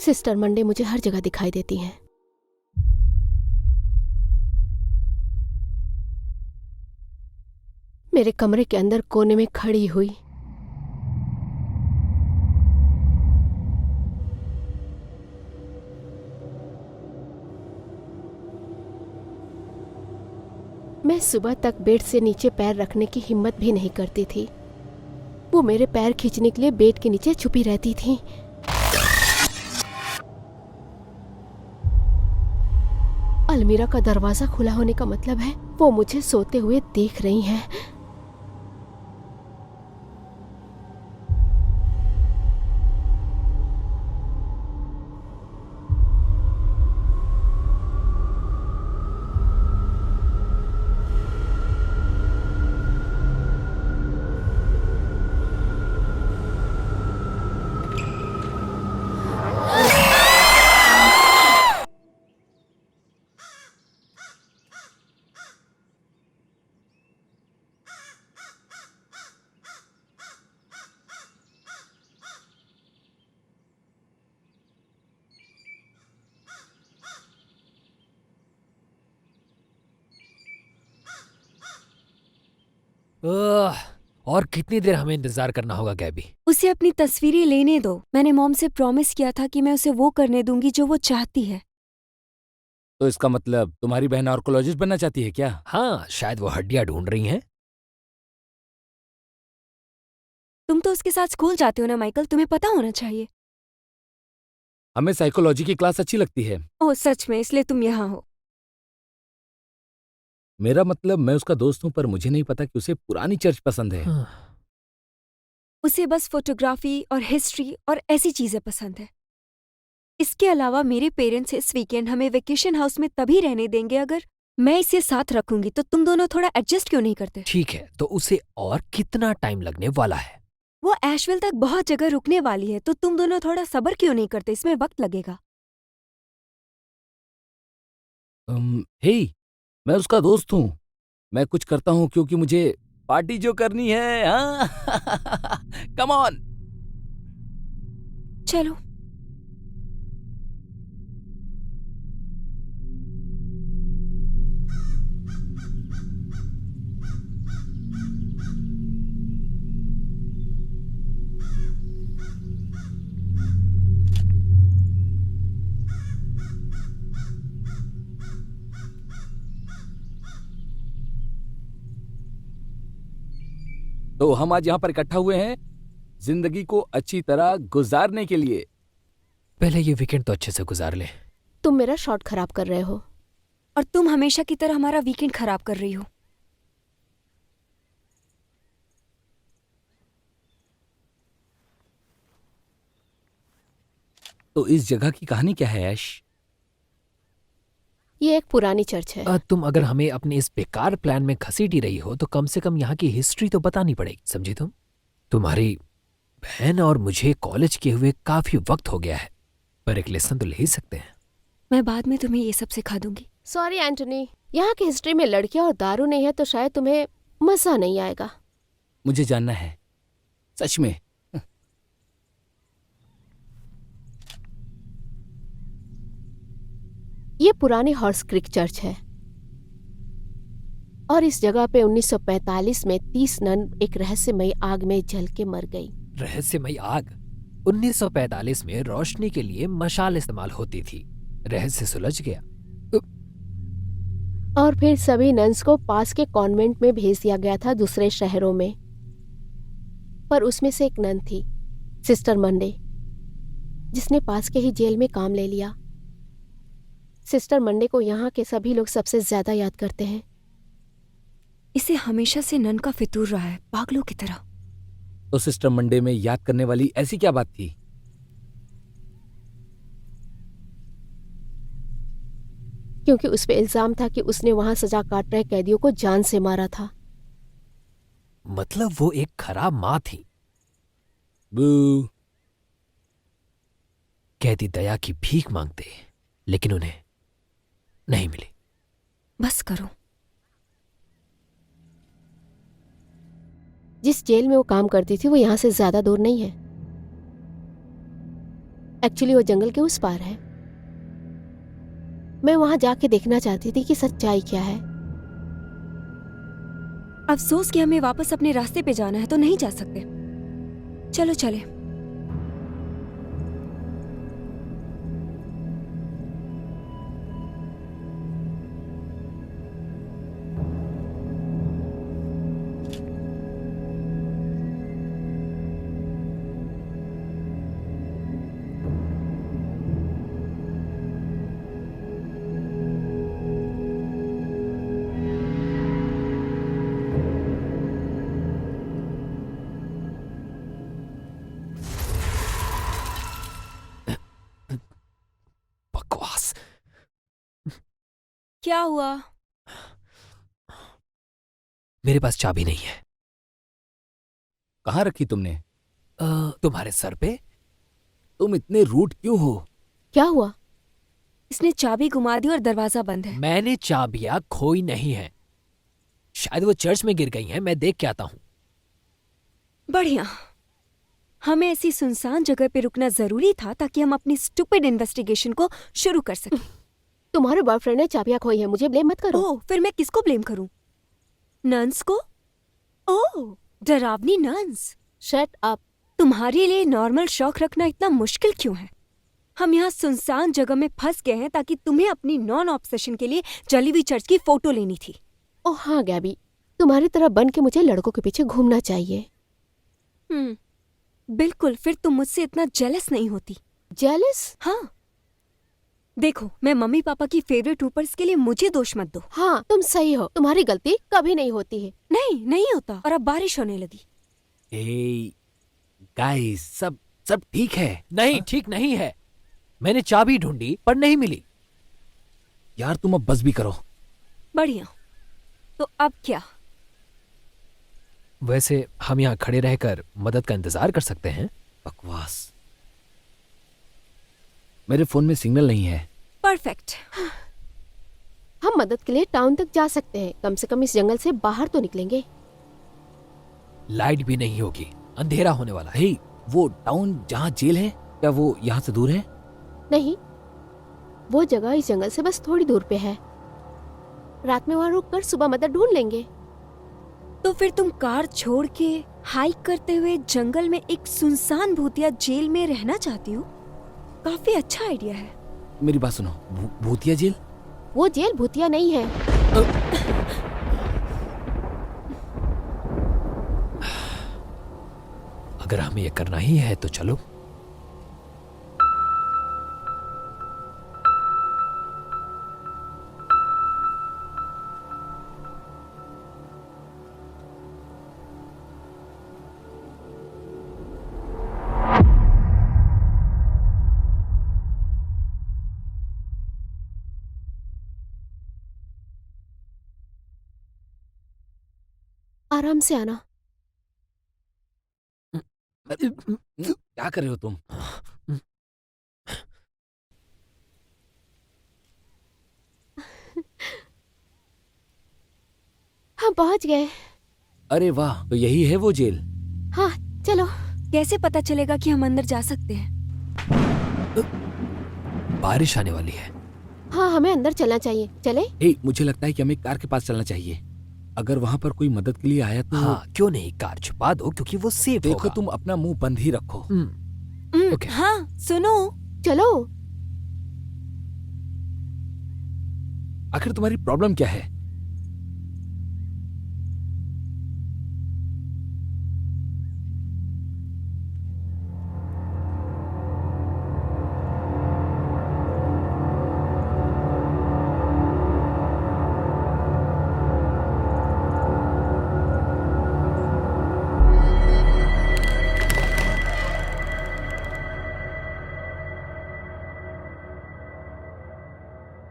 Sister Monday मुझे हर जगह दिखाई देती हैं। मेरे कमरे के अंदर कोने में खड़ी हुई, मैं सुबह तक बेड से नीचे पैर रखने की हिम्मत भी नहीं करती थी। वो मेरे पैर खींचने के लिए बेड के नीचे छुपी रहती थी। अलमीरा का दरवाजा खुला होने का मतलब है वो मुझे सोते हुए देख रही हैं। और कितनी देर हमें इंतजार करना होगा गैबी? उसे अपनी तस्वीरें लेने दो। मैंने मॉम से प्रॉमिस किया था कि मैं उसे वो करने दूंगी जो वो चाहती है। तो इसका मतलब तुम्हारी बहन आर्कोलॉजिस्ट बनना चाहती है क्या? हाँ, शायद वो हड्डियां ढूंढ रही हैं। तुम तो उसके साथ स्कूल जाते हो ना माइकल, तुम्हें पता होना चाहिए। हमें साइकोलॉजी की क्लास अच्छी लगती है। ओह सच में, इसलिए तुम यहाँ हो। मेरा मतलब मैं उसका दोस्त हूं, पर मुझे नहीं पता कि उसे पुरानी चर्च पसंद है। हाँ। उसे बस फोटोग्राफी और हिस्ट्री और ऐसी चीजें पसंद है। इसके अलावा मेरे पेरेंट्स इस वीकेंड हमें वेकेशन हाउस में तभी रहने देंगे अगर मैं इसे साथ रखूंगी। तो तुम दोनों थोड़ा एडजस्ट क्यों नहीं करते? ठीक है, तो उसे और कितना टाइम लगने वाला है? वो एशविल तक बहुत जगह रुकने वाली है, तो तुम दोनों थोड़ा सब्र क्यों नहीं करते? इसमें वक्त लगेगा। हे, मैं उसका दोस्त हूँ। मैं कुछ करता हूँ क्योंकि मुझे पार्टी जो करनी है। हाँ कम ऑन। चलो। तो हम आज यहाँ पर इकट्ठा हुए हैं जिंदगी को अच्छी तरह गुजारने के लिए। पहले ये वीकेंड तो अच्छे से गुजार ले। तुम मेरा शॉट खराब कर रहे हो। और तुम हमेशा की तरह हमारा वीकेंड खराब कर रही हो। तो इस जगह की कहानी क्या है ऐश? ये एक पुरानी चर्च है। तुम अगर हमें अपने इस बेकार प्लान में घसीट ही रही हो तो कम से कम यहाँ की हिस्ट्री तो बतानी पड़ेगी, समझी तुम? तुम्हारी बहन और मुझे कॉलेज किए हुए काफी वक्त हो गया है, पर एक लेसन तो ले ही सकते हैं। मैं बाद में तुम्हें ये सब सिखा दूंगी। सॉरी एंटनी, यहाँ की हिस्ट्री में लड़कियां और दारू नहीं है तो शायद तुम्हें मजा नहीं आएगा। मुझे जानना है सच में। ये पुरानी हॉर्स क्रिक चर्च है और इस जगह पे 1945 में 30 नन एक रहस्यमयी आग में जल के मर गई। रहस्यमयी आग? 1945 में रोशनी के लिए मशाल इस्तेमाल होती थी। रहस्य सुलझ गया। और फिर सभी नन्स को पास के कॉन्वेंट में भेज दिया गया था दूसरे शहरों में। पर उसमें से एक नन थी, सिस्टर मंडे, जिसने पास के ही जेल में काम ले लिया। सिस्टर मंडे को यहाँ के सभी लोग सबसे ज्यादा याद करते हैं। इसे हमेशा से नन का फितूर रहा है, पागलों की तरह। तो सिस्टर मंडे में याद करने वाली ऐसी क्या बात थी? क्योंकि उस पे इल्जाम था कि उसने वहां सजा काट रहे कैदियों को जान से मारा था। मतलब वो एक खराब माँ थी। बू। कैदी दया की भीख मांगते लेकिन उन्हें नहीं मिली। बस करो। जिस जेल में वो काम करती थी वो यहाँ से ज्यादा दूर नहीं है। एक्चुअली वो जंगल के उस पार है। मैं वहां जाके देखना चाहती थी कि सच्चाई क्या है। अफसोस कि हमें वापस अपने रास्ते पे जाना है तो नहीं जा सकते। चलो चले। बकवास। क्या हुआ? मेरे पास चाबी नहीं है। कहाँ रखी तुमने? तुम्हारे सर पे। तुम इतने रूड क्यों हो? क्या हुआ? इसने चाबी घुमा दी और दरवाजा बंद है। मैंने चाबियां खोई नहीं है। शायद वो चर्च में गिर गई हैं। मैं देख के आता हूं। बढ़िया। हमें ऐसी सुनसान जगह पे रुकना जरूरी था ताकि हम अपनी स्टूपिड इन्वेस्टिगेशन को शुरू कर सकें। तुम्हारे बॉयफ्रेंड ने चाबियां खोई है, मुझे ब्लेम मत करो। ओह, फिर मैं किसको ब्लेम करूं? नन्स को? ओह, डरावनी नन्स। Shut up. तुम्हारे लिए नॉर्मल शौक रखना इतना मुश्किल क्यों है? हम यहाँ सुनसान जगह में फंस गए हैं ताकि तुम्हें अपनी नॉन ऑब्सेशन के लिए जली हुई चर्च की फोटो लेनी थी। ओह हाँ गैबी, तुम्हारी तरह बन के मुझे लड़कों के पीछे घूमना चाहिए। बिल्कुल, फिर तुम मुझसे इतना जेलस नहीं होती। जेलस? हाँ, देखो, मैं मम्मी पापा की फेवरेट हूँ पर इसके लिए मुझे दोष मत दो। हाँ तुम सही हो, तुम्हारी गलती कभी नहीं होती है। नहीं, नहीं होता। और अब बारिश होने लगी। ए गाइस, सब सब ठीक है? नहीं, ठीक नहीं है। मैंने चाबी ढूंढी पर नहीं मिली। यार तुम अब बस भी करो। बढ़िया। तो अब क्या? वैसे हम यहाँ खड़े रहकर मदद का इंतजार कर सकते हैं। बकवास। मेरे फोन में सिग्नल नहीं है। परफेक्ट। हम मदद के लिए टाउन तक जा सकते हैं, कम से कम इस जंगल से बाहर तो निकलेंगे। लाइट भी नहीं होगी, अंधेरा होने वाला है। हे, वो टाउन जहाँ जेल है, क्या वो यहाँ से दूर है? नहीं, वो जगह इस जंगल से बस थोड़ी दूर पे है। रात में वहां रुक कर सुबह मदद ढूंढ लेंगे। तो फिर तुम कार छोड़ के हाइक करते हुए जंगल में एक सुनसान भूतिया जेल में रहना चाहती हो? काफी अच्छा आइडिया है। मेरी बात सुनो, भूतिया जेल? वो जेल भूतिया नहीं है। अगर हमें ये करना ही है तो चलो। आराम से आना। क्या कर रहे हो तुम? हम पहुंच गए। अरे वाह, तो यही है वो जेल? हाँ चलो। कैसे पता चलेगा कि हम अंदर जा सकते हैं? बारिश आने वाली है। हाँ हमें अंदर चलना चाहिए, चले? हे, मुझे लगता है कि हमें कार के पास चलना चाहिए। अगर वहाँ पर कोई मदद के लिए आया तो हाँ, क्यों नहीं, कार छुपा दो क्योंकि वो सेफ देखो होगा। तुम अपना मुंह बंद ही रखो। ओके। हाँ, सुनो। चलो। आखिर तुम्हारी प्रॉब्लम क्या है?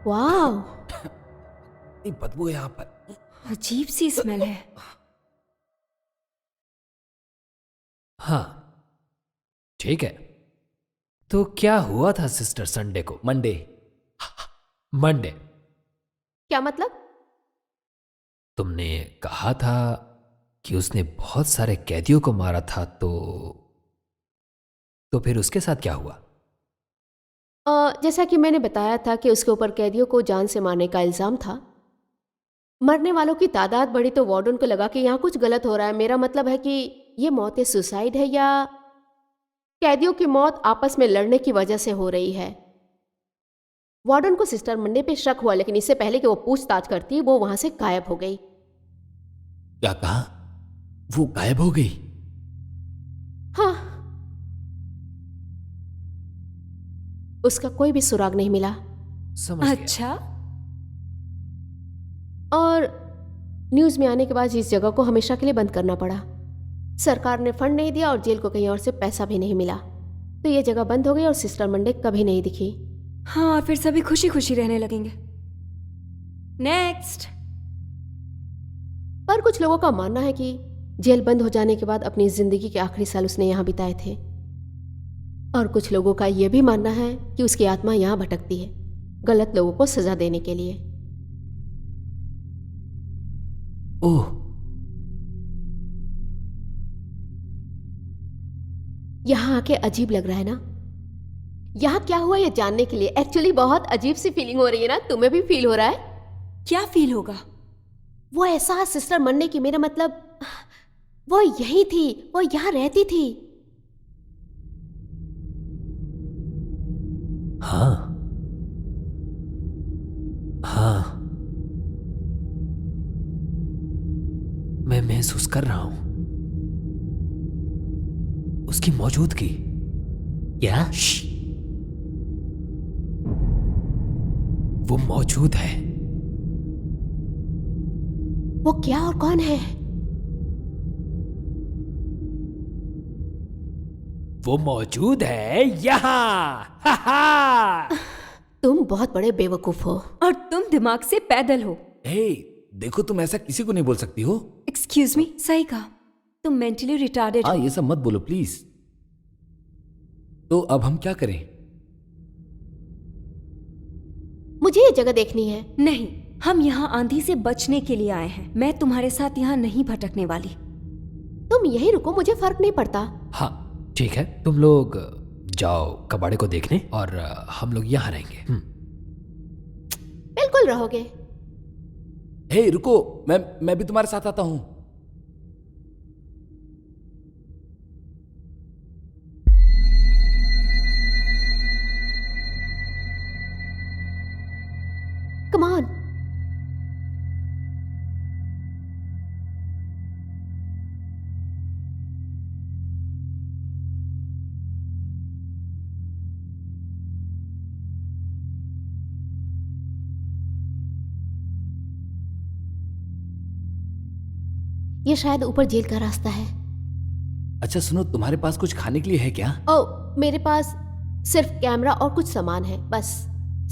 वाह, इतनी बदबू है यहाँ पर। अजीब सी स्मेल है। हाँ ठीक है। तो क्या हुआ था सिस्टर संडे को? मंडे। मंडे? क्या मतलब? तुमने कहा था कि उसने बहुत सारे कैदियों को मारा था, तो फिर उसके साथ क्या हुआ? जैसा कि मैंने बताया था कि उसके ऊपर कैदियों को जान से मारने का इल्ज़ाम था। मरने वालों की तादाद बढ़ी तो वार्डन को लगा कि यहाँ कुछ गलत हो रहा है। मेरा मतलब है कि ये मौत सुसाइड है या कैदियों की मौत आपस में लड़ने की वजह से हो रही है। वार्डन को सिस्टर मंडे पे शक हुआ, लेकिन इससे पहले कि वो पूछताछ करती वो वहां से गायब हो गई। क्या कहा? वो गायब हो गई? हाँ, उसका कोई भी सुराग नहीं मिला। समझ गया। अच्छा, और न्यूज में आने के बाद इस जगह को हमेशा के लिए बंद करना पड़ा। सरकार ने फंड नहीं दिया और जेल को कहीं और से पैसा भी नहीं मिला, तो ये जगह बंद हो गई और सिस्टर मंडे कभी नहीं दिखी। हाँ, और फिर सभी खुशी खुशी रहने लगेंगे। नेक्स्ट। पर कुछ लोगों का मानना है कि जेल बंद हो जाने के बाद अपनी जिंदगी के आखिरी साल उसने यहाँ बिताए थे, और कुछ लोगों का यह भी मानना है कि उसकी आत्मा यहाँ भटकती है गलत लोगों को सजा देने के लिए। ओह, यहाँ आके अजीब लग रहा है ना? यहाँ क्या हुआ ये जानने के लिए एक्चुअली बहुत अजीब सी फीलिंग हो रही है ना? तुम्हें भी फील हो रहा है? क्या फील होगा? वो एहसास सिस्टर मनने की, मेरा मतलब वो यही थी, वो यहाँ रहती थी। हाँ हाँ, मैं महसूस कर रहा हूं उसकी मौजूदगी। क्या? वो मौजूद है। वो क्या और कौन है? वो मौजूद है यहाँ। हा हा। तुम बहुत बड़े बेवकूफ हो। और तुम दिमाग से पैदल हो। हे, देखो तुम ऐसा किसी को नहीं बोल सकती हो। एक्सक्यूज मी, सही कहा, तुम मेंटली रिटार्डेड हाँ, हो। ये सब मत बोलो प्लीज। तो अब हम क्या करें? मुझे ये जगह देखनी है। नहीं, हम यहाँ आंधी से बचने के लिए आए हैं। मैं तुम्हारे साथ यहाँ नहीं भटकने वाली। तुम यहीं रुको, मुझे फर्क नहीं पड़ता। हाँ ठीक है, तुम लोग जाओ कबाड़े को देखने और हम लोग यहाँ रहेंगे। बिल्कुल रहोगे। हे रुको, मैं भी तुम्हारे साथ आता हूँ। Come on. ये शायद ऊपर जेल का रास्ता है। अच्छा सुनो, तुम्हारे पास कुछ खाने के लिए है क्या? ओ, मेरे पास सिर्फ कैमरा और कुछ सामान है बस।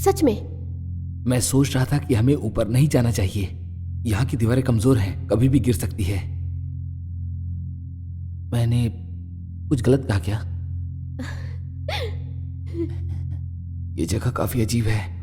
सच में। मैं सोच रहा था कि हमें ऊपर नहीं जाना चाहिए। यहाँ की दीवारें कमजोर हैं, कभी भी गिर सकती है। मैंने कुछ गलत कहा क्या? ये जगह काफी अजीब है।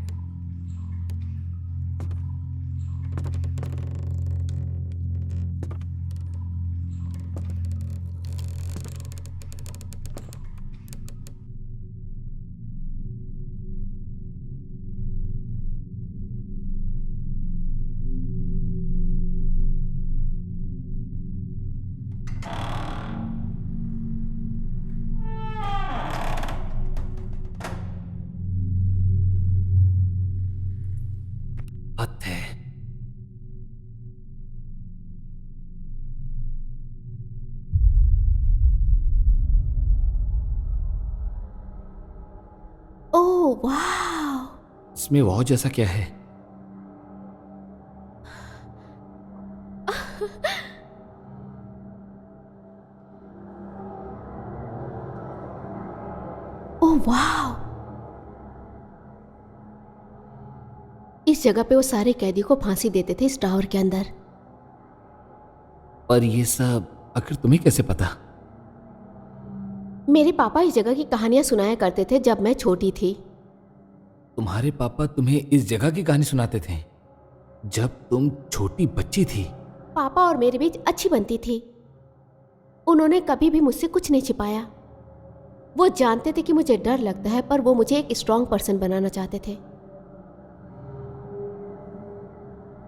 हद है। ओह वाह। इसमें वाव जैसा क्या है? ओह वाह। इस जगह पे वो सारे कैदियों को फांसी देते थे इस टावर के अंदर। और ये सब आखिर तुम्हें कैसे पता? मेरे पापा इस जगह की कहानियां सुनाया करते थे जब मैं छोटी थी। तुम्हारे पापा तुम्हें इस जगह की कहानी सुनाते थे जब तुम छोटी बच्ची थी? पापा और मेरे बीच अच्छी बनती थी। उन्होंने कभी भी मुझसे कुछ नहीं छिपाया। वो जानते थे कि मुझे डर लगता है, पर वो मुझे एक स्ट्रांग पर्सन बनाना चाहते थे।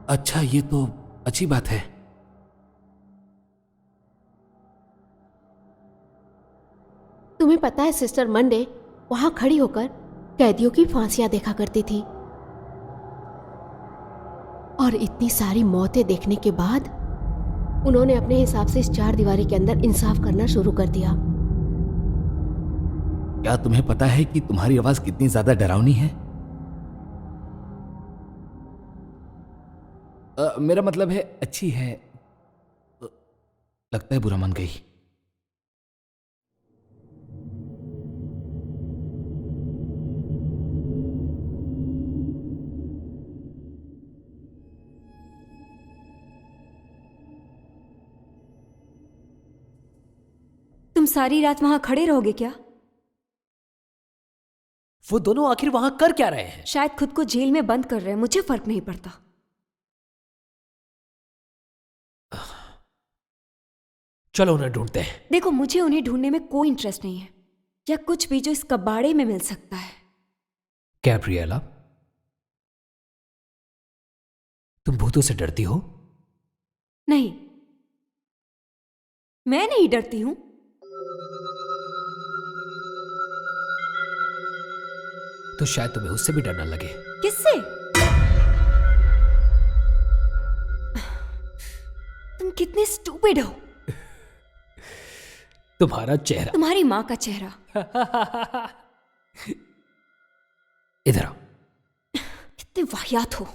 अच्छा, ये तो अच्छी बात है। तुम्हें पता है सिस्टर मंडे वहां खड़ी होकर कैदियों की फांसियां देखा करती थी, और इतनी सारी मौतें देखने के बाद उन्होंने अपने हिसाब से इस चार दीवारी के अंदर इंसाफ करना शुरू कर दिया। क्या तुम्हें पता है कि तुम्हारी आवाज कितनी ज्यादा डरावनी है? मेरा मतलब है अच्छी है। लगता है बुरा मान गई। तुम सारी रात वहां खड़े रहोगे क्या? वो दोनों आखिर वहां कर क्या रहे हैं? शायद खुद को जेल में बंद कर रहे हैं, मुझे फर्क नहीं पड़ता। चलो उन्हें ढूंढते हैं। देखो, मुझे उन्हें ढूंढने में कोई इंटरेस्ट नहीं है, या कुछ भी जो इस कबाड़े में मिल सकता है। गैब्रिएला, तुम भूतों से डरती हो? नहीं, मैं नहीं डरती हूं। तो शायद तुम्हें उससे भी डरना लगे। किससे? तुम कितने स्टूपिड हो। तुम्हारा चेहरा। तुम्हारी माँ का चेहरा। इधर आओ। कितने वाहियात हो।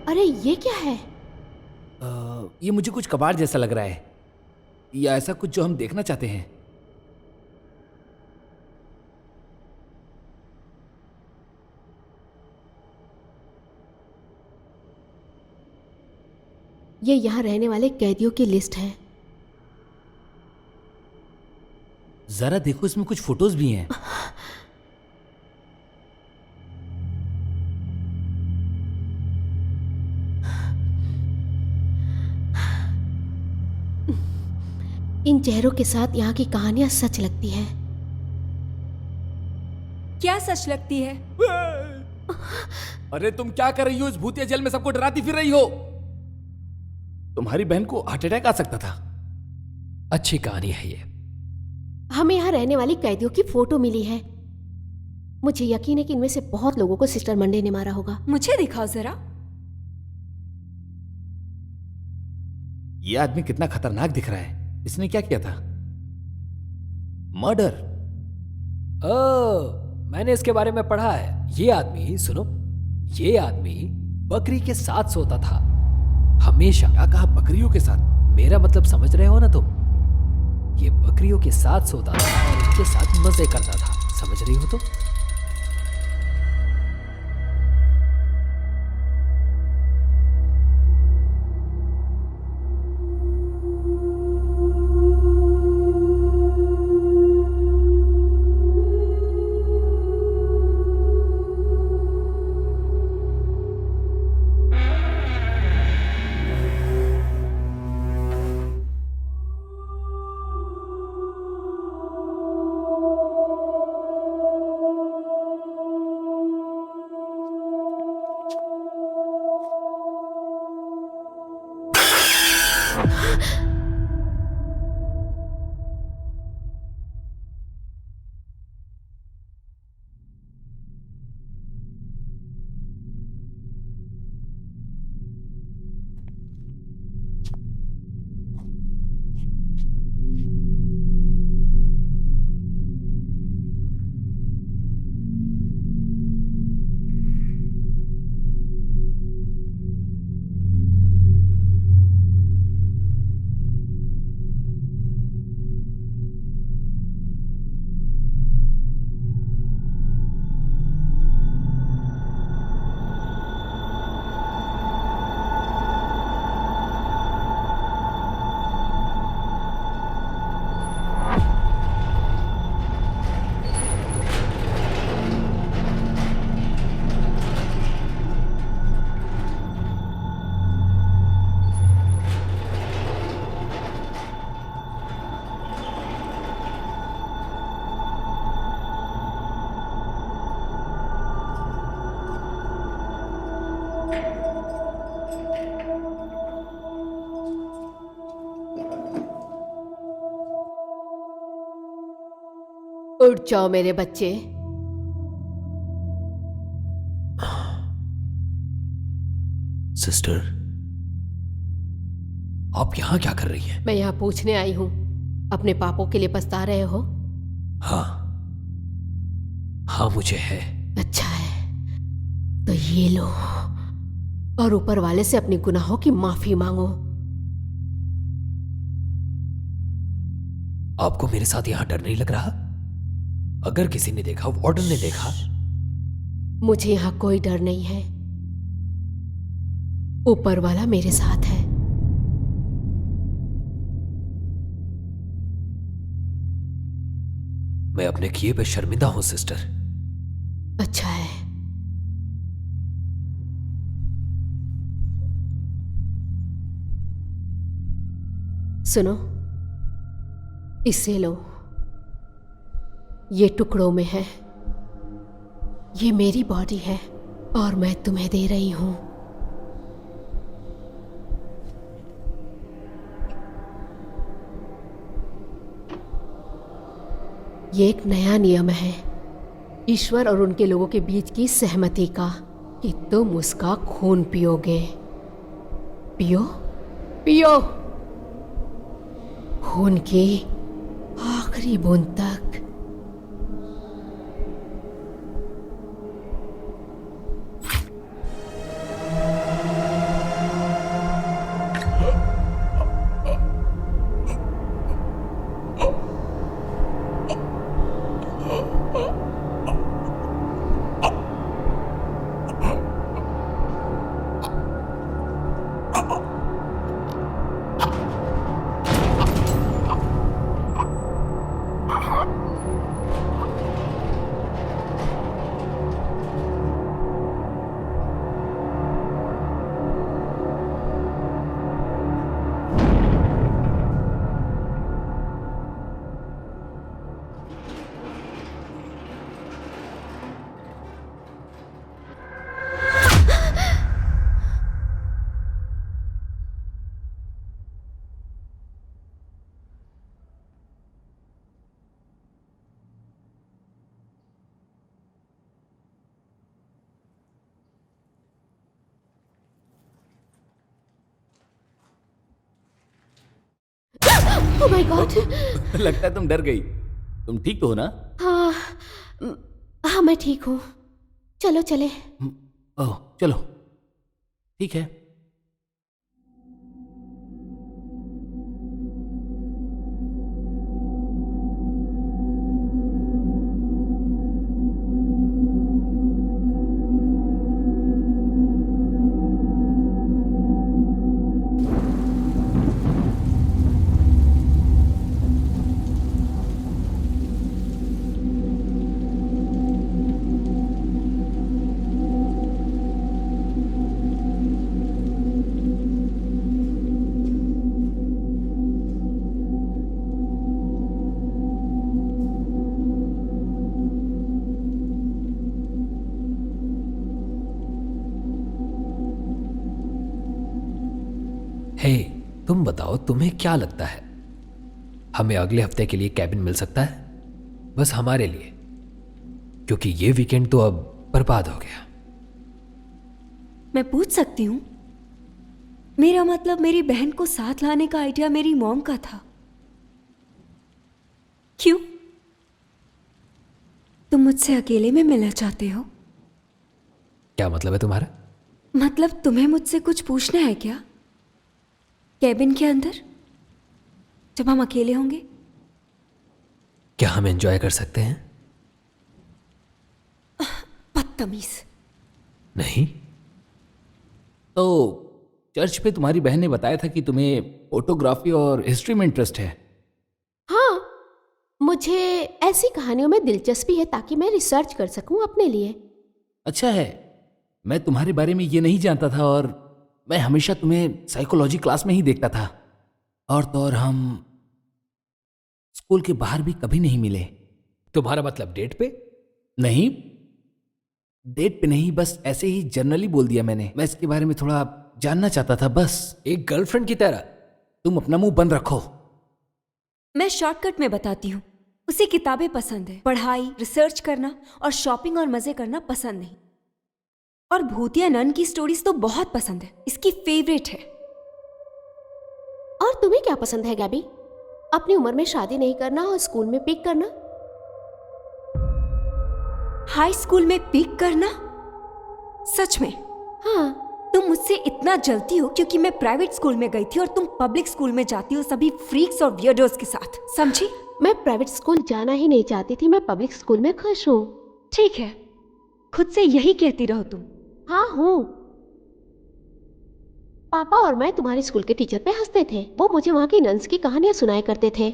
अरे ये क्या है? ये मुझे कुछ कबाड़ जैसा लग रहा है, या ऐसा कुछ जो हम देखना चाहते हैं। ये यहाँ रहने वाले कैदियों की लिस्ट है। जरा देखो, इसमें कुछ फोटोज भी हैं। इन चेहरों के साथ यहाँ की कहानियां सच लगती हैं। क्या सच लगती है? अरे तुम क्या कर रही हो? इस भूतिया जेल में सबको डराती फिर रही हो। तुम्हारी बहन को हार्ट अटैक आ सकता था। अच्छी कहानी है ये। हमें यहाँ रहने वाली कैदियों की फोटो मिली है। मुझे यकीन है कि इनमें से बहुत लोगों को सिस्टर मंडे ने मारा होगा। मुझे दिखाओ जरा। ये आदमी कितना खतरनाक दिख रहा है। इसने क्या किया था? मर्डर। मैंने इसके बारे में पढ़ा है। ये आदमी, सुनो, ये आदमी बकरी के साथ सोता था हमेशा। क्या कहा? बकरियों के साथ? मेरा मतलब समझ रहे हो ना तुम? ये बकरियों के साथ सोता था और उनके साथ मजे करता था। समझ रही हो तो? उठ जाओ मेरे बच्चे। सिस्टर, आप यहां क्या कर रही हैं? मैं यहाँ पूछने आई हूँ, अपने पापों के लिए पछता रहे हो? हाँ, हाँ मुझे है। अच्छा है, तो ये लो और ऊपर वाले से अपने गुनाहों की माफी मांगो। आपको मेरे साथ यहां डर नहीं लग रहा? अगर किसी ने देखा, वार्डन ने देखा। मुझे यहाँ कोई डर नहीं है, ऊपर वाला मेरे साथ है। मैं अपने किए पे शर्मिंदा हूं सिस्टर। अच्छा है। सुनो, इसे लो, ये टुकड़ों में है। ये मेरी बॉडी है और मैं तुम्हें दे रही हूं। ये एक नया नियम है ईश्वर और उनके लोगों के बीच की सहमति का, कि तुम उसका खून पियोगे। पियो, पियो, खून की आखिरी बूंद तक। Oh my God. लगता है तुम डर गई। तुम ठीक तो हो ना? हाँ, हाँ मैं ठीक हूँ। चलो चले। ओह चलो, ठीक है। हे, तुम बताओ, तुम्हें क्या लगता है हमें अगले हफ्ते के लिए कैबिन मिल सकता है? बस हमारे लिए, क्योंकि ये वीकेंड तो अब बर्बाद हो गया। मैं पूछ सकती हूँ? मेरा मतलब मेरी बहन को साथ लाने का आइडिया मेरी मॉम का था। क्यों? तुम मुझसे अकेले में मिलना चाहते हो? क्या मतलब है तुम्हारा? मतलब तुम्हें मुझसे कुछ पूछना है क्या? कैबिन के अंदर जब हम अकेले होंगे? क्या हम एंजॉय कर सकते हैं? बदतमीज। नहीं। तो चर्च पे तुम्हारी बहन ने बताया था कि तुम्हें फोटोग्राफी और हिस्ट्री में इंटरेस्ट है। हाँ, मुझे ऐसी कहानियों में दिलचस्पी है ताकि मैं रिसर्च कर सकूं अपने लिए। अच्छा है, मैं तुम्हारे बारे में ये नहीं जानता था और मैं हमेशा तुम्हें साइकोलॉजी क्लास में ही देखता था। और तो और हम स्कूल के बाहर भी कभी नहीं मिले। तुम्हारा मतलब डेट पे? नहीं, डेट पे नहीं, बस ऐसे ही जनरली बोल दिया मैंने। मैं इसके बारे में थोड़ा जानना चाहता था बस। एक गर्लफ्रेंड की तरह। तुम अपना मुंह बंद रखो। मैं शॉर्टकट में बताती हूँ। उसे किताबें पसंद है, पढ़ाई, रिसर्च करना और शॉपिंग और मजे करना पसंद नहीं। और भूतिया नन की स्टोरीज तो बहुत पसंद है, इसकी फेवरेट है। और तुम्हें क्या पसंद है गैबी? अपनी उम्र में शादी नहीं करना और स्कूल में पिक करना? हाई स्कूल में पिक करना? सच में? हाँ। तुम मुझसे इतना जलती हो क्योंकि मैं प्राइवेट स्कूल में गई थी और तुम पब्लिक स्कूल में जाती हो सभी फ्रीक्स और वियर्डोस के साथ, समझी? मैं प्राइवेट स्कूल जाना ही नहीं चाहती थी, मैं पब्लिक स्कूल में खुश हूँ। ठीक है, खुद से यही कहती रहो तुम। हाँ हूँ। पापा और मैं तुम्हारे स्कूल के टीचर पे हंसते थे, वो मुझे वहाँ की नन्स की कहानियां सुनाया करते थे।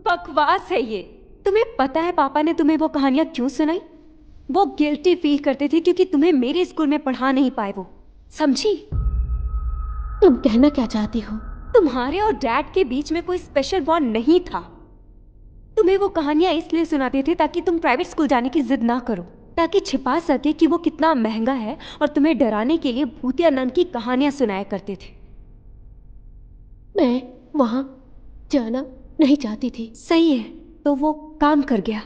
बकवास है ये। तुम्हें पता है पापा ने तुम्हें वो कहानियां क्यों सुनाई? वो गिल्टी फील करते थे क्योंकि तुम्हें मेरे स्कूल में पढ़ा नहीं पाए वो, समझी? तुम कहना क्या चाहती हो? तुम्हारे और डैड के बीच में कोई स्पेशल बॉन्ड नहीं था। तुम्हें वो कहानियां इसलिए सुनाते थे ताकि तुम प्राइवेट स्कूल जाने की जिद ना करो, ताकि छिपा सके कि वो कितना महंगा है, और तुम्हें डराने के लिए भूतिया नन की कहानियां सुनाया करते थे। मैं वहाँ जाना नहीं चाहती थी। सही है, तो वो काम कर गया।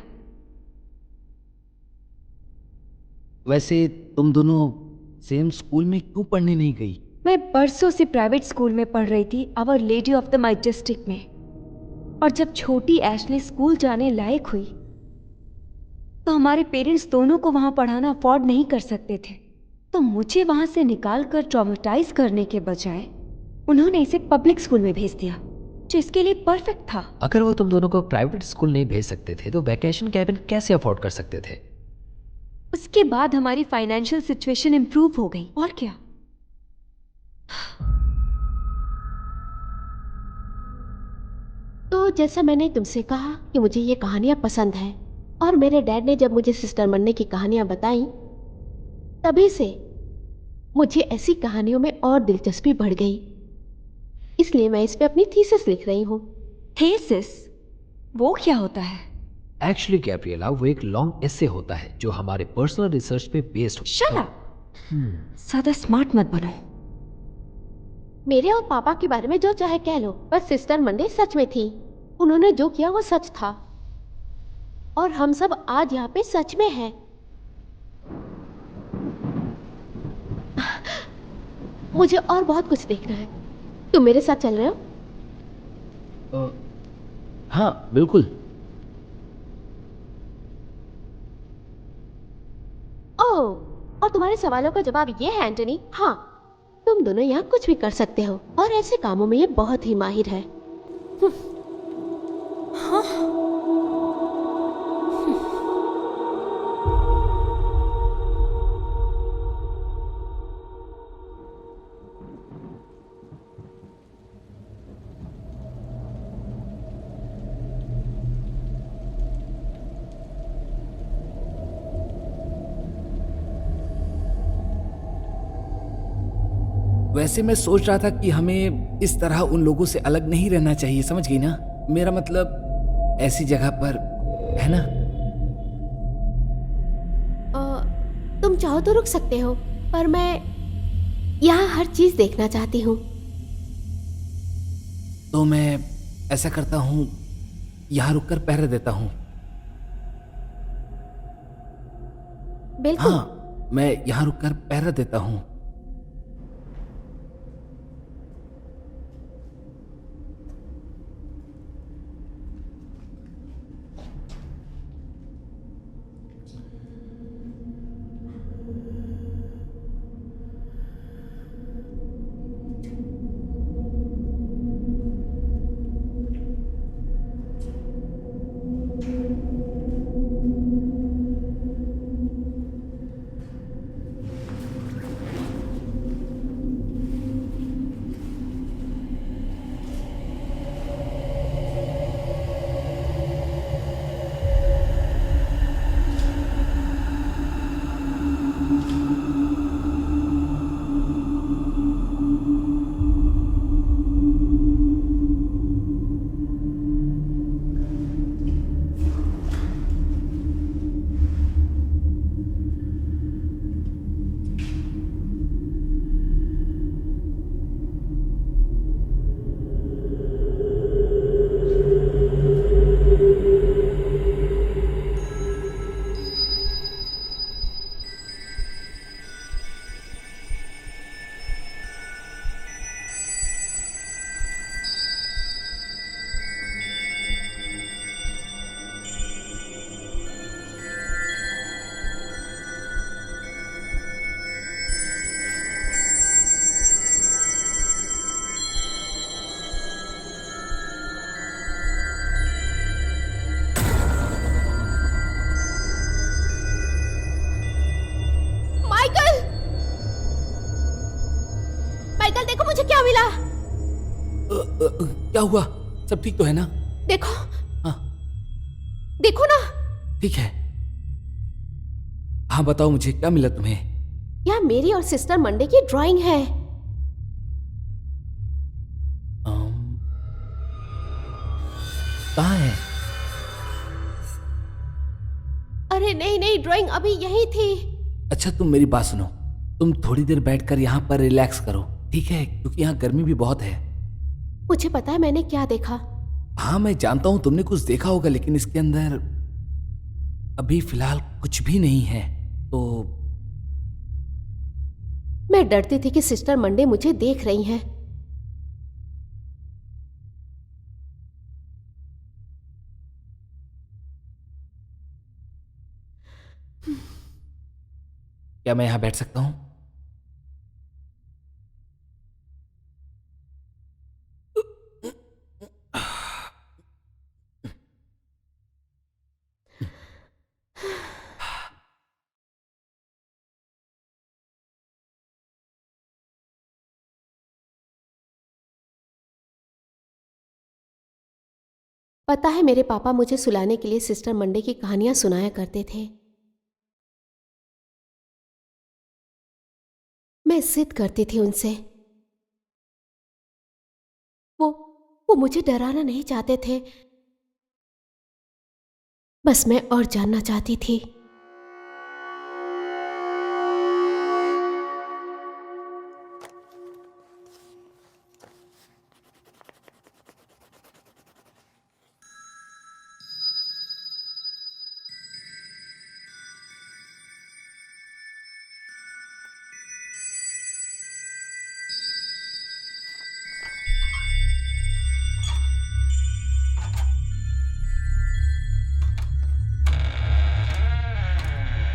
वैसे तुम दोनों सेम स्कूल में क्यों पढ़ने नहीं गई? मैं बरसों से प्राइवेट स्कूल में पढ़ रही थी, Our Lady of the Majestic में। और जब छोटी एशली स्कूल जाने लायक हुई तो हमारे पेरेंट्स दोनों को वहां पढ़ाना अफोर्ड नहीं कर सकते थे, तो मुझे वहां से निकाल कर ट्रॉमेटाइज करने के बजाय उन्होंने इसे पब्लिक स्कूल में भेज दिया, जो इसके लिए परफेक्ट था। अगर वो तुम दोनों को प्राइवेट स्कूल नहीं भेज सकते थे तो वैकेशन कैबिन कैसे अफोर्ड कर सकते थे? उसके बाद हमारी फाइनेंशियल सिचुएशन इंप्रूव हो गई, और क्या। तो जैसा मैंने तुमसे कहा कि मुझे ये कहानियां पसंद है, और मेरे डैड ने जब मुझे सिस्टर मंडे की कहानियां बताई, तभी से मुझे ऐसी कहानियों में और दिलचस्पी बढ़ गई। इसलिए मैं इस पे अपनी थीसिस लिख रही हूँ। थीसिस? वो क्या होता है? एक्चुअली गैब्रिएला, वो एक लॉन्ग एसे होता है जो हमारे पर्सनल रिसर्च पे बेस्ड शट अप! ज्यादा स्मार्ट मत बनो। मेरे और पापा के बारे में जो चाहे कह लो, पर सिस्टर मंडे सच में थी। उन्होंने जो किया वो सच था, और हम सब आज यहाँ पे सच में हैं। मुझे और बहुत कुछ देखना है। तुम मेरे साथ चल रहे हो? हाँ बिल्कुल। ओह, और तुम्हारे सवालों का जवाब ये है एंटनी, हाँ, तुम दोनों यहाँ कुछ भी कर सकते हो, और ऐसे कामों में ये बहुत ही माहिर है। वैसे मैं सोच रहा था कि हमें इस तरह उन लोगों से अलग नहीं रहना चाहिए, समझ गई ना? मेरा मतलब ऐसी जगह पर, है ना? तुम चाहो तो रुक सकते हो, पर मैं यहाँ हर चीज देखना चाहती हूँ। तो मैं ऐसा करता हूँ, यहाँ रुककर पहरा देता हूँ। बिल्कुल। हाँ, मैं यहाँ रुककर पहरा देता हूँ। क्या हुआ? सब ठीक तो है ना? देखो, हाँ देखो ना, ठीक है। हाँ बताओ मुझे, क्या मिला तुम्हें? यह मेरी और सिस्टर मंडे की ड्राइंग है। कहाँ है? अरे नहीं नहीं, ड्राइंग अभी यही थी। अच्छा तुम मेरी बात सुनो, तुम थोड़ी देर बैठकर यहाँ पर रिलैक्स करो, ठीक है? क्योंकि यहाँ गर्मी भी बहुत है। मुझे पता है मैंने क्या देखा। हाँ मैं जानता हूँ तुमने कुछ देखा होगा, लेकिन इसके अंदर अभी फिलहाल कुछ भी नहीं है। तो मैं डरती थी कि सिस्टर मंडे मुझे देख रही हैं। क्या मैं यहाँ बैठ सकता हूँ? पता है मेरे पापा मुझे सुलाने के लिए सिस्टर मंडे की कहानियां सुनाया करते थे। मैं जिद करती थी उनसे। वो मुझे डराना नहीं चाहते थे, बस मैं और जानना चाहती थी।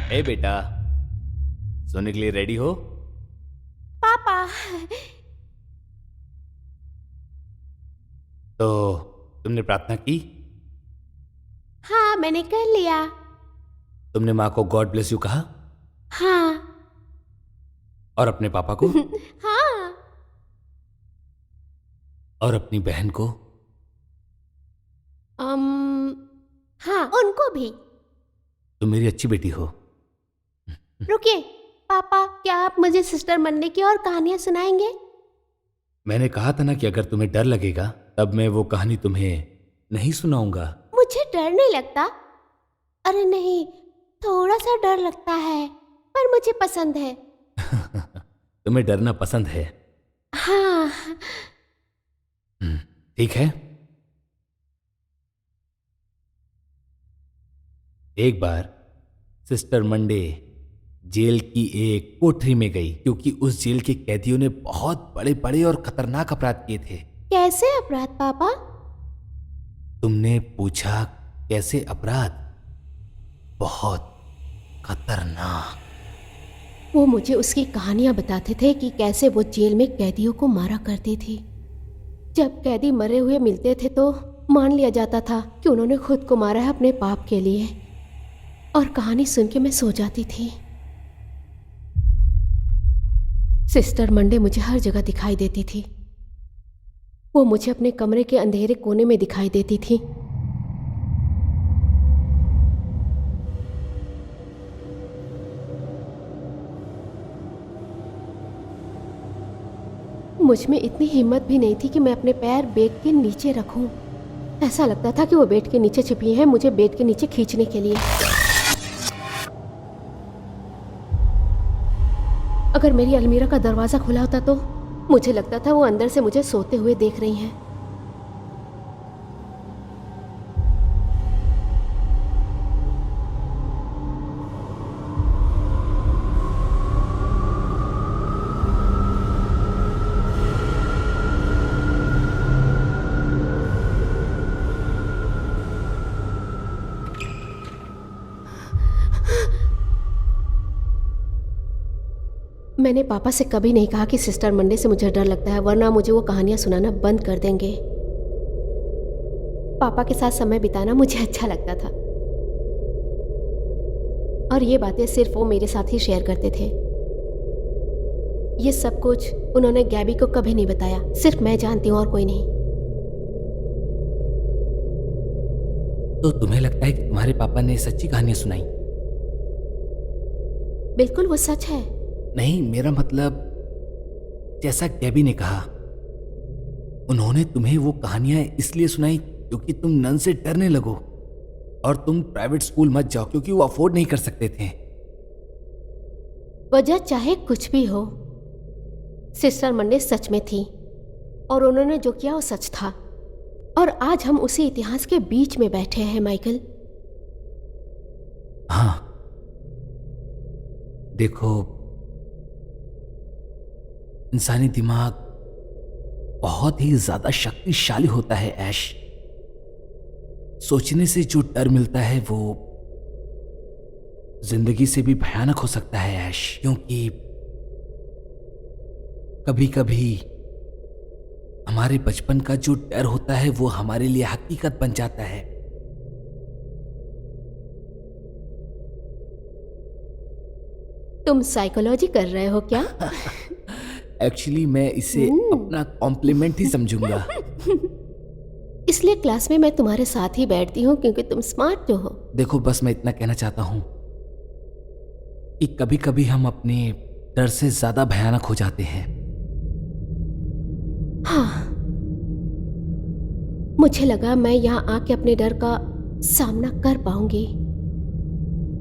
ए बेटा, सोने के लिए रेडी हो? पापा, तो तुमने प्रार्थना की? हाँ मैंने कर लिया। तुमने माँ को गॉड ब्लेस यू कहा? हाँ। और अपने पापा को? हाँ। और अपनी बहन को? हाँ उनको भी। तुम मेरी अच्छी बेटी हो। रुकिए पापा, क्या आप मुझे सिस्टर मंडे की और कहानियां सुनाएंगे? मैंने कहा था ना कि अगर तुम्हें डर लगेगा तब मैं वो कहानी तुम्हें नहीं सुनाऊंगा। मुझे डर नहीं लगता। अरे नहीं, थोड़ा सा डर लगता है, पर मुझे पसंद है। तुम्हें डरना पसंद है? हाँ। ठीक है। एक बार सिस्टर मंडे जेल की एक कोठरी में गई, क्योंकि उस जेल के कैदियों ने बहुत बड़े बड़े और खतरनाक अपराध किए थे। कैसे अपराध पापा? तुमने पूछा कैसे अपराध? बहुत खतरनाक। वो मुझे उसकी कहानियां बताते थे कि कैसे वो जेल में कैदियों को मारा करती थी। जब कैदी मरे हुए मिलते थे तो मान लिया जाता था कि उन्होंने खुद को मारा है अपने पाप के लिए, और कहानी सुन के मैं सो जाती थी। सिस्टर मंडे मुझे हर जगह दिखाई देती थी। वो मुझे अपने कमरे के अंधेरे कोने में दिखाई देती थी। मुझ में इतनी हिम्मत भी नहीं थी कि मैं अपने पैर बेड के नीचे रखूं। ऐसा लगता था कि वो बेड के नीचे छिपी हैं, मुझे बेड के नीचे खींचने के लिए। अगर मेरी अलमीरा का दरवाजा खुला होता तो मुझे लगता था वो अंदर से मुझे सोते हुए देख रही हैं। मैंने पापा से कभी नहीं कहा कि सिस्टर मंडे से मुझे डर लगता है, वरना मुझे वो कहानियां सुनाना बंद कर देंगे। पापा के साथ समय बिताना मुझे अच्छा लगता था, और ये बातें सिर्फ वो मेरे साथ ही शेयर करते थे। ये सब कुछ उन्होंने गैबी को कभी नहीं बताया, सिर्फ मैं जानती हूँ और कोई नहीं। तो तुम्हें लगता है कि तुम्हारे पापा ने सच्ची कहानियां सुनाई? बिल्कुल वो सच है। नहीं, मेरा मतलब जैसा गैबी ने कहा, उन्होंने तुम्हें वो कहानियां इसलिए सुनाई क्योंकि तुम नन से डरने लगो और तुम प्राइवेट स्कूल मत जाओ क्योंकि वो अफोर्ड नहीं कर सकते थे। वजह चाहे कुछ भी हो, सिस्टर मंडे सच में थी और उन्होंने जो किया वो सच था। और आज हम उसी इतिहास के बीच में बैठे हैं माइकल। हाँ, देखो, इंसानी दिमाग बहुत ही ज्यादा शक्तिशाली होता है ऐश। सोचने से जो डर मिलता है वो जिंदगी से भी भयानक हो सकता है ऐश, क्योंकि कभी कभी हमारे बचपन का जो डर होता है वो हमारे लिए हकीकत बन जाता है। तुम साइकोलॉजी कर रहे हो क्या? एक्चुअली मैं इसे अपना कॉम्प्लीमेंट ही समझूंगा। इसलिए क्लास में मैं तुम्हारे साथ ही बैठती हूँ क्योंकि तुम स्मार्ट जो हो। देखो, बस मैं इतना कहना चाहता हूं कि कभी कभी हम अपने डर से ज्यादा भयानक हो जाते हैं। हाँ, मुझे लगा मैं यहाँ आके अपने डर का सामना कर पाऊंगी।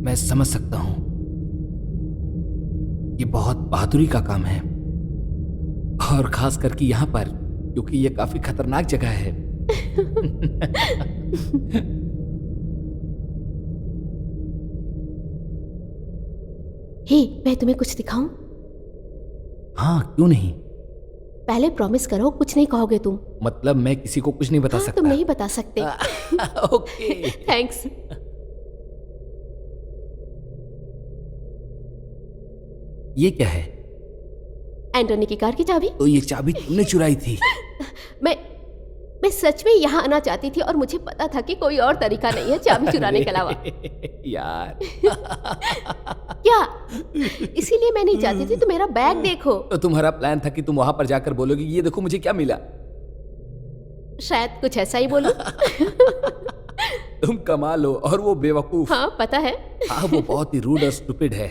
मैं समझ सकता हूं, ये बहुत बहादुरी का काम है, और खास करके यहां पर, क्योंकि ये काफी खतरनाक जगह है। हे, मैं तुम्हें कुछ दिखाऊं? हाँ, क्यों नहीं। पहले प्रॉमिस करो कुछ नहीं कहोगे तुम। मतलब मैं किसी को कुछ नहीं बता हाँ, सकता? तुम नहीं बता सकते। ओके। थैंक्स। ये क्या है? एंटोनी की कार की चाबी। तो ये चाबी तुमने चुराई थी? मैं सच में यहाँ आना चाहती थी और मुझे पता था कि कोई और तरीका नहीं है चाबी चुराने के अलावा। यार। क्या? इसीलिए मैं नहीं चाहती थी। तो मेरा बैग देखो। तो तुम्हारा प्लान था कि तुम वहां पर जाकर बोलोगी ये देखो मुझे क्या मिला। शायद कुछ ऐसा ही बोलूं। तुम कमाल हो, और वो बेवकूफ। हाँ, पता है। हाँ, वो बहुत ही रूड और स्टूपिड है।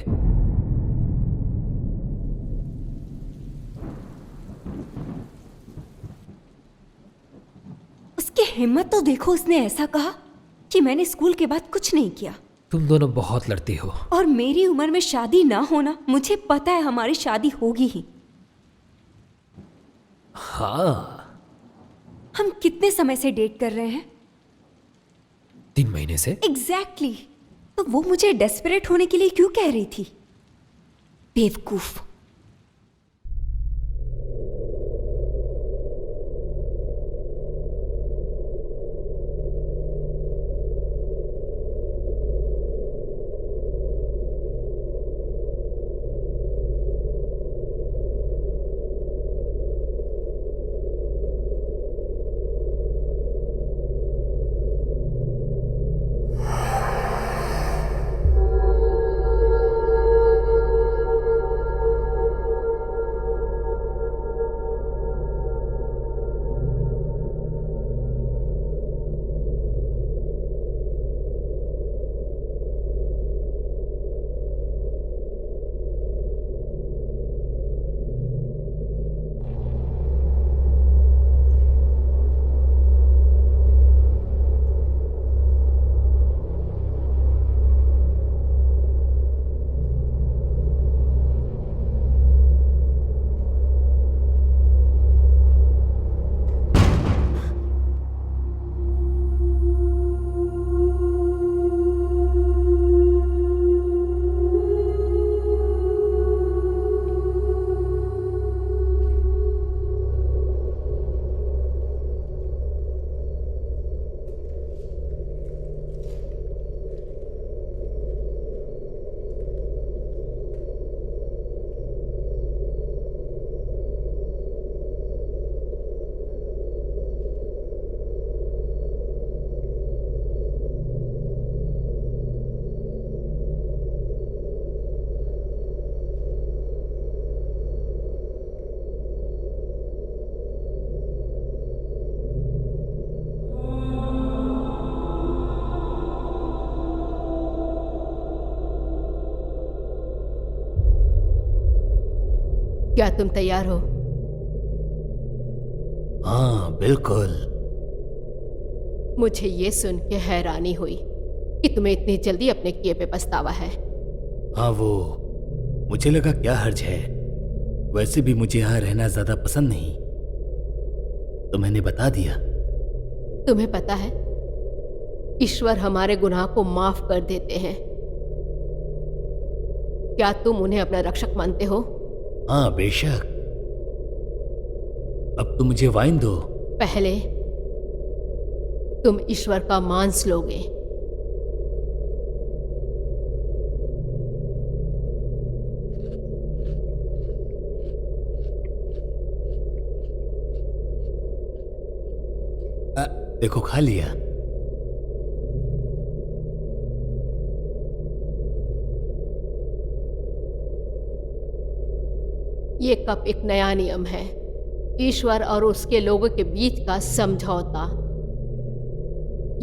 उसकी हिम्मत तो देखो, उसने ऐसा कहा कि मैंने स्कूल के बाद कुछ नहीं किया। तुम दोनों बहुत लड़ती हो। और मेरी उम्र में शादी ना होना, मुझे पता है हमारी शादी होगी ही। हाँ, हम कितने समय से डेट कर रहे हैं? 3 महीने से। एग्जैक्टली। तो वो मुझे डेस्परेट होने के लिए क्यों कह रही थी? बेवकूफ। क्या तुम तैयार हो? हाँ बिल्कुल। मुझे ये सुन के हैरानी हुई कि तुम्हें इतनी जल्दी अपने किए पे पछतावा है। हाँ वो मुझे लगा क्या हर्ज है, वैसे भी मुझे यहाँ रहना ज्यादा पसंद नहीं, तो मैंने बता दिया। तुम्हें पता है, ईश्वर हमारे गुनाह को माफ कर देते हैं। क्या तुम उन्हें अपना रक्षक मानते हो? हाँ बेशक। अब तो मुझे वाइन दो। पहले तुम ईश्वर का मांस लोगे। देखो खा लिया। ये कप एक नया नियम है, ईश्वर और उसके लोगों के बीच का समझौता।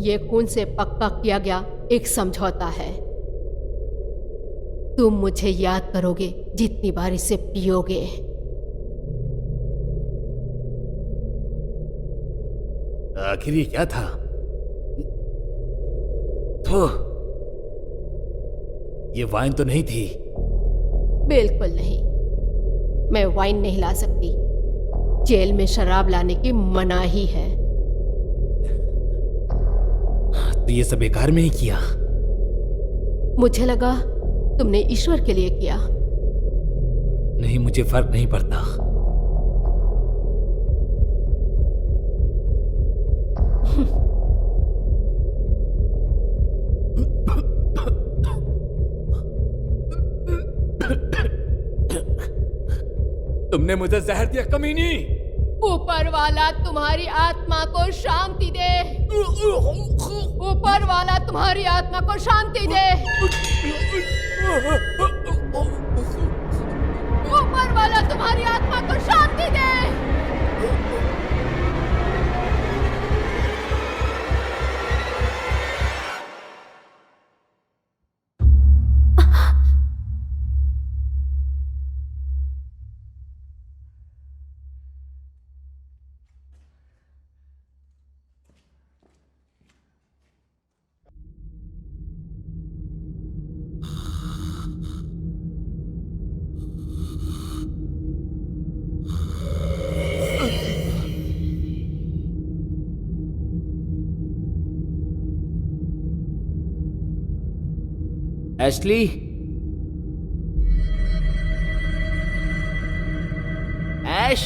ये खून से पक्का किया गया एक समझौता है। तुम मुझे याद करोगे जितनी बार इसे पियोगे। आखिर ये क्या था? तो ये वाइन तो नहीं थी। बिल्कुल नहीं, मैं वाइन नहीं ला सकती। जेल में शराब लाने की मनाही है। तो ये सब बेकार में ही किया। मुझे लगा तुमने ईश्वर के लिए किया। नहीं, मुझे फर्क नहीं पड़ता। तुमने मुझे जहर दिया कमीनी। ऊपर वाला तुम्हारी आत्मा को शांति दे। ऊपर वाला तुम्हारी आत्मा को शांति दे। ऊपर वाला तुम्हारी आत्मा को शांति दे। एशली, ऐश,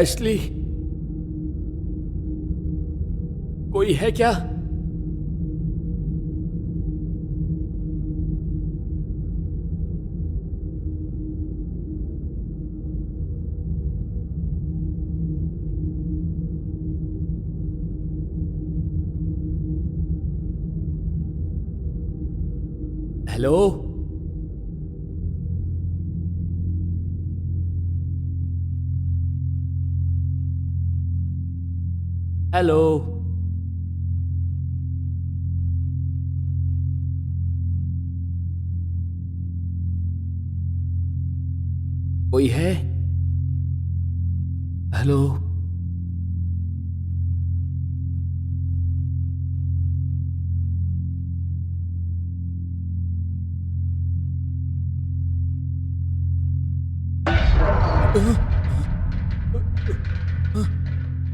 एशली, कोई है क्या? हेलो, हेलो, कोई है? हेलो,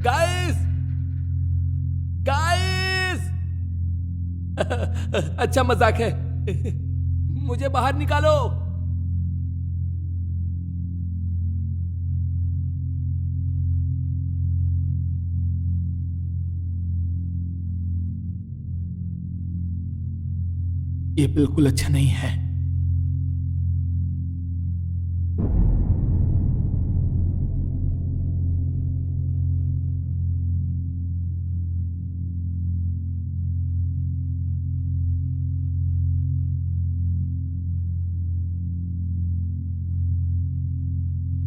गाइस, गाइस, अच्छा मजाक है। मुझे बाहर निकालो। ये बिल्कुल अच्छा नहीं है।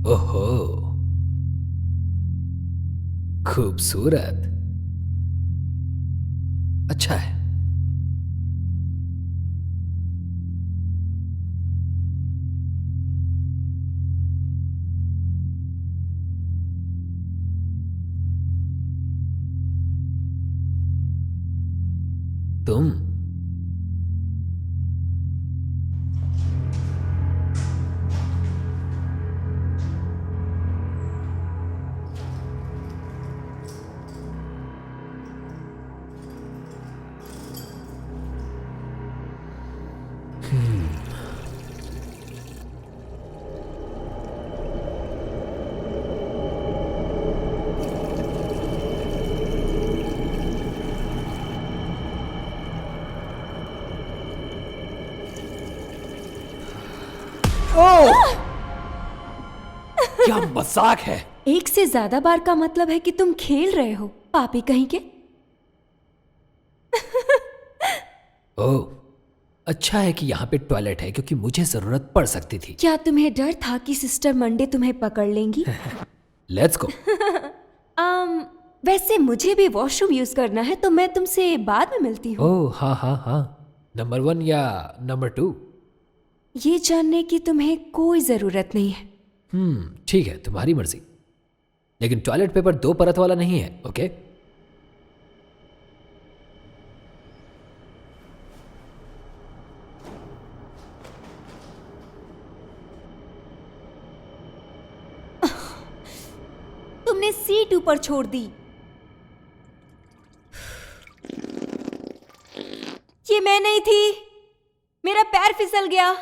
ओहो, खूबसूरत। अच्छा है। तुम क्या मजाक है। एक से ज्यादा बार का मतलब है कि तुम खेल रहे हो, पापी कहीं के। ओह, अच्छा है कि यहाँ पे टॉयलेट है क्योंकि मुझे जरूरत पड़ सकती थी। क्या तुम्हें डर था कि सिस्टर मंडे तुम्हें पकड़ लेंगी? Let's go. वैसे मुझे भी वॉशरूम यूज करना है, तो मैं तुमसे बाद में मिलती हूँ। ओह हाँ हाँ हाँ, नंबर 1 या नंबर 2? ये जानने की तुम्हें कोई जरूरत नहीं है। ठीक है, तुम्हारी मर्जी। लेकिन टॉयलेट पेपर 2 परत वाला नहीं है, ओके? तुमने सीट ऊपर छोड़ दी। ये मैं नहीं थी, मेरा पैर फिसल गया।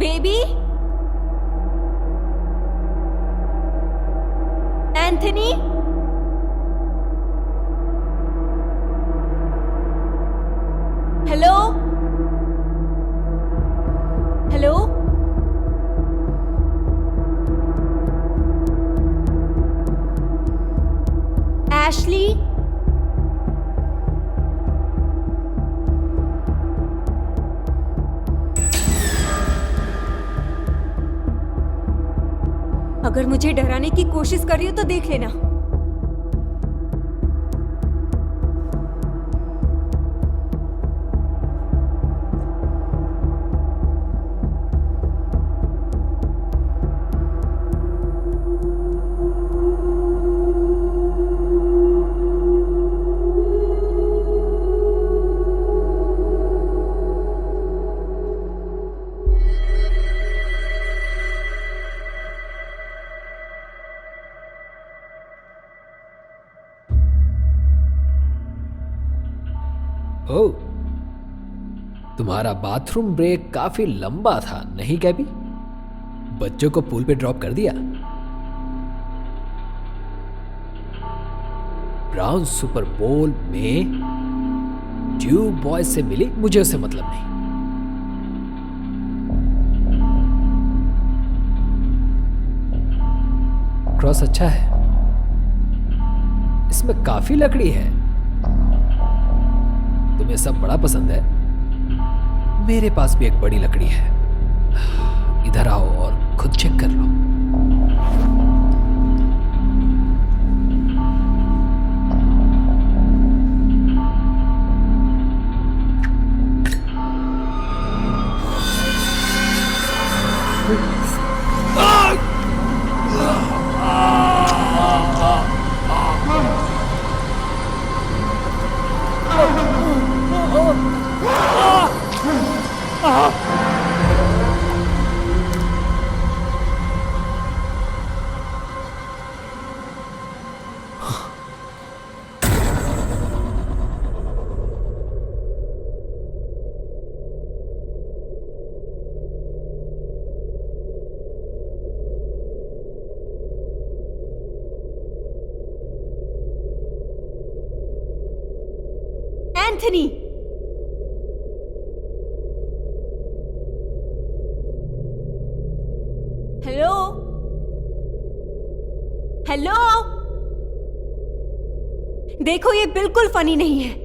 Baby, Anthony, hello hello. Ashley, अगर मुझे डराने की कोशिश कर रही हो तो देख लेना। ओह, तुम्हारा बाथरूम ब्रेक काफी लंबा था, नहीं कैबी? बच्चों को पूल पे ड्रॉप कर दिया? ब्राउन सुपर बोल में ट्यूब बॉय से मिली, मुझे उससे मतलब नहीं। क्रॉस अच्छा है, इसमें काफी लकड़ी है। तुम्हें सब बड़ा पसंद है? मेरे पास भी एक बड़ी लकड़ी है। इधर आओ और खुद चेक कर लो। हेलो, देखो ये बिल्कुल फनी नहीं है।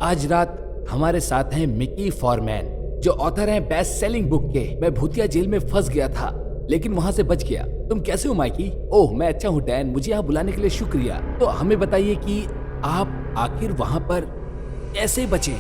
आज रात हमारे साथ हैं मिकी फॉरमैन, जो ऑथर हैं बेस्ट सेलिंग बुक के मैं भूतिया जेल में फंस गया था लेकिन वहां से बच गया। तुम कैसे हो माइकी? ओह मैं अच्छा हूँ डैन, मुझे यहाँ बुलाने के लिए शुक्रिया। तो हमें बताइए कि आप आखिर वहां पर कैसे बचे?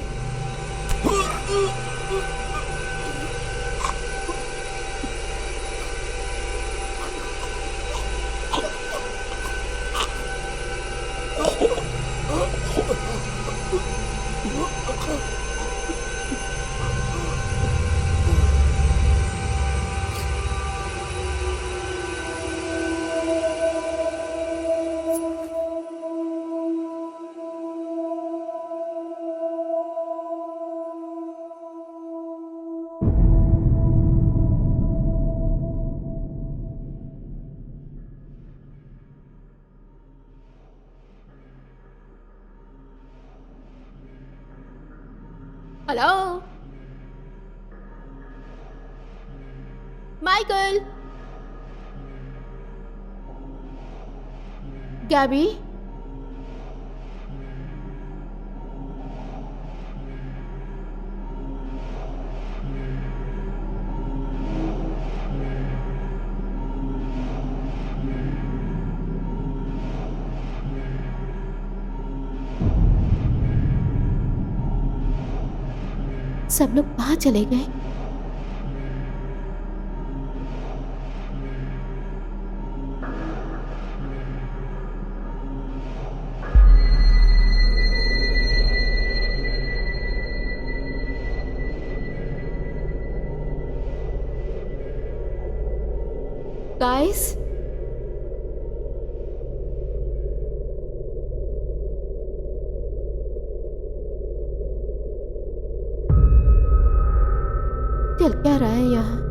हेलो माइकल, गैबी, सब लोग कहाँ चले गए? गाइस, चल क्या रहा है यहाँ?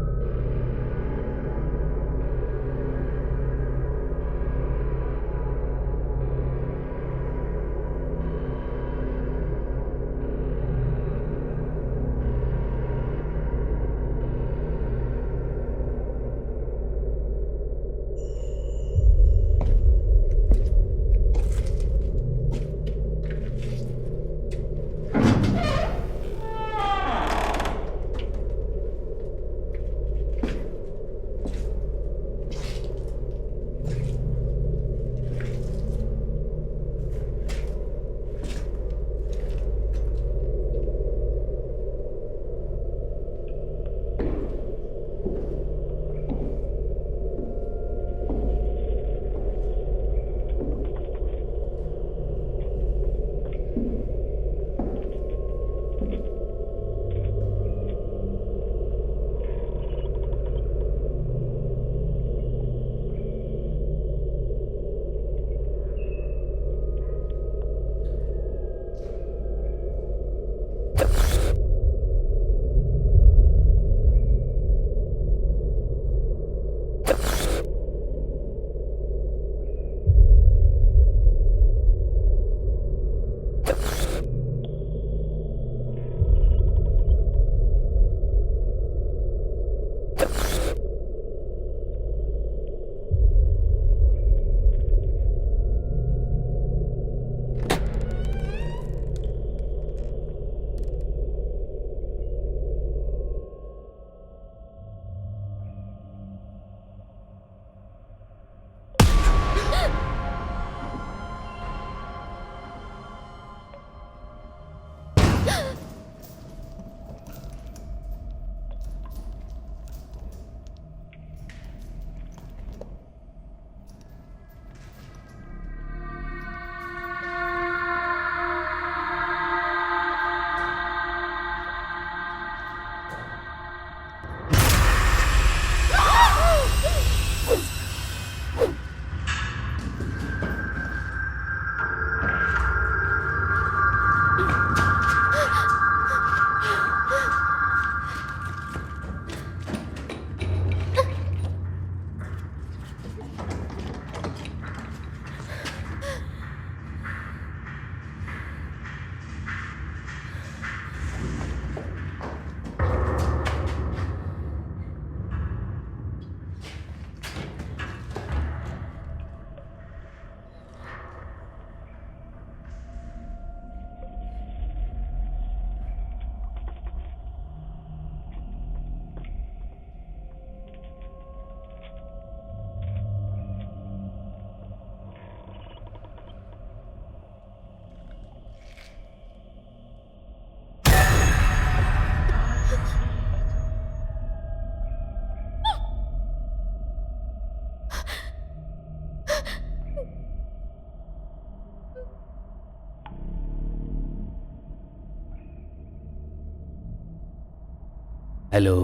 हेलो।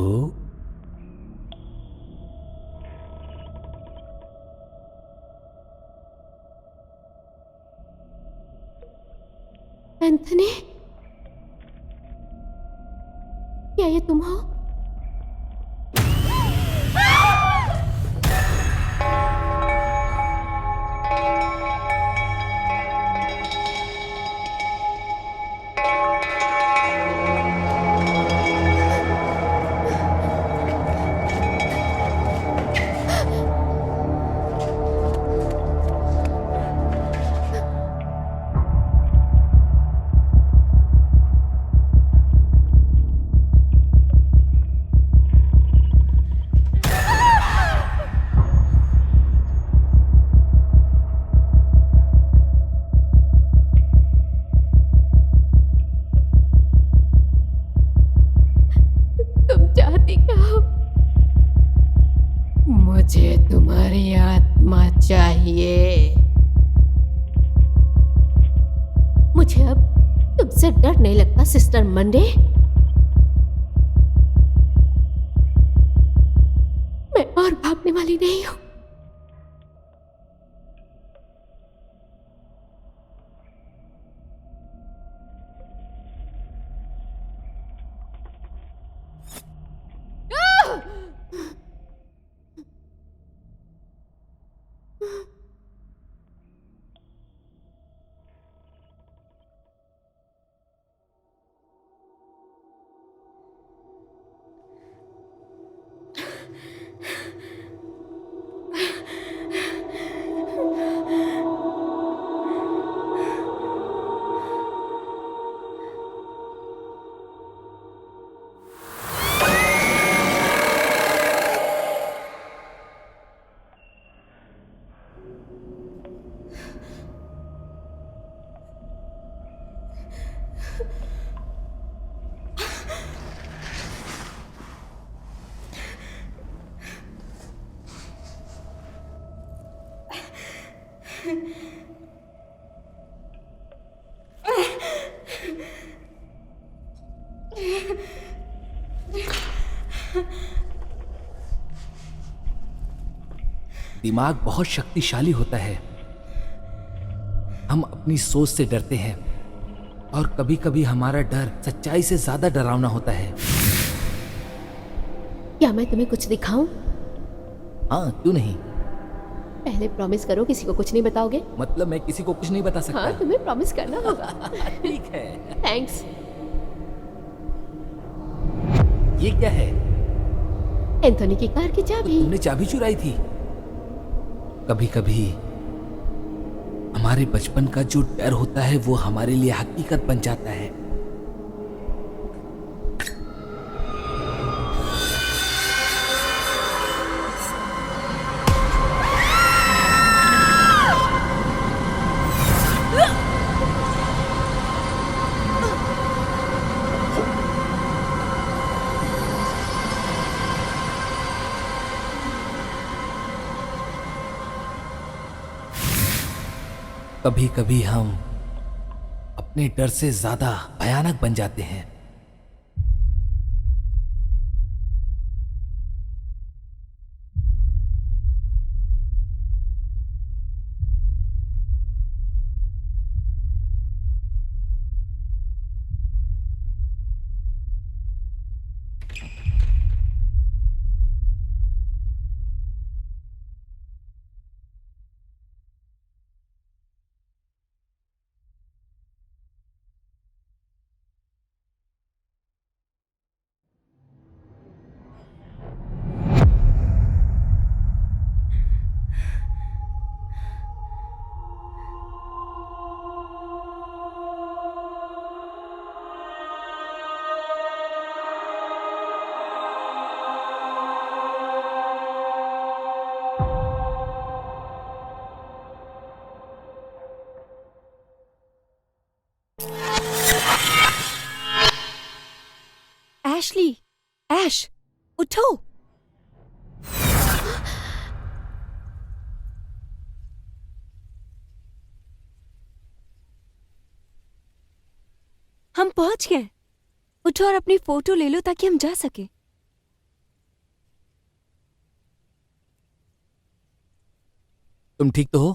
एंथनी, क्या ये तुम हो? तुम चाहती क्या हो? मुझे तुम्हारी आत्मा चाहिए। मुझे अब तुमसे डर नहीं लगता सिस्टर मंडे। मैं और भागने वाली नहीं हूं। दिमाग बहुत शक्तिशाली होता है। हम अपनी सोच से डरते हैं और कभी कभी हमारा डर सच्चाई से ज्यादा डरावना होता है। क्या मैं तुम्हें कुछ दिखाऊं? हाँ, क्यों नहीं। पहले प्रॉमिस करो किसी को कुछ नहीं बताओगे। मतलब मैं किसी को कुछ नहीं बता सकता। हाँ, तुम्हें प्रॉमिस करना होगा। ठीक है। थैंक्स। ये क्या है? एंथोनी की कार की चाबी। तुमने चाबी चुराई थी? कभी कभी हमारे बचपन का जो डर होता है वो हमारे लिए हकीकत बन जाता है। कभी कभी हम अपने डर से ज्यादा भयानक बन जाते हैं। एशली, ऐश, उठो। हम पहुंच गए। उठो और अपनी फोटो ले लो ताकि हम जा सके। तुम ठीक तो हो?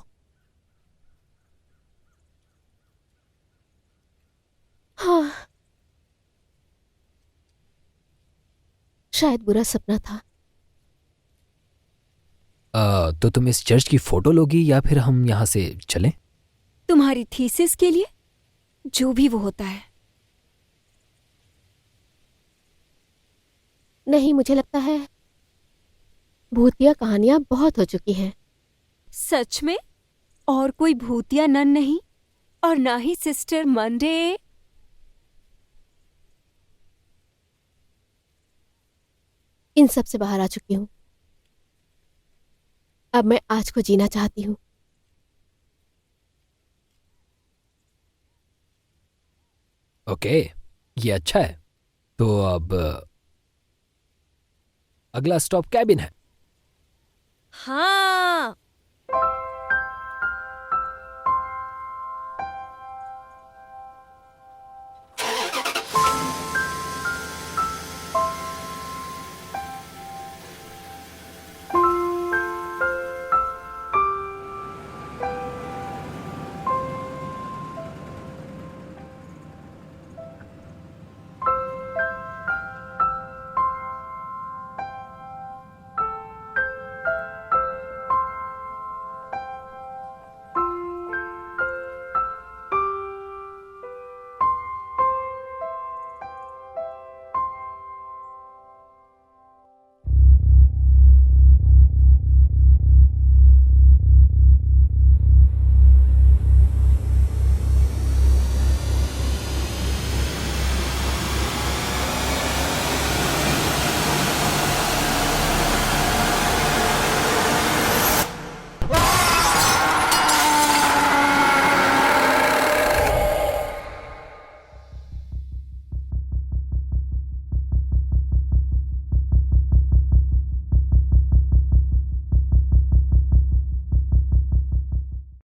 हाँ, शायद बुरा सपना था। तो तुम इस चर्च की फोटो लोगी या फिर हम यहाँ से चलें? तुम्हारी थीसिस के लिए जो भी वो होता है। नहीं, मुझे लगता है भूतिया कहानियां बहुत हो चुकी हैं। सच में? और कोई भूतिया नन नहीं? और ना ही सिस्टर मंडे? इन सब से बाहर आ चुकी हूँ। अब मैं आज को जीना चाहती हूँ। ओके, ये अच्छा है। तो अब अगला स्टॉप कैबिन है। हाँ,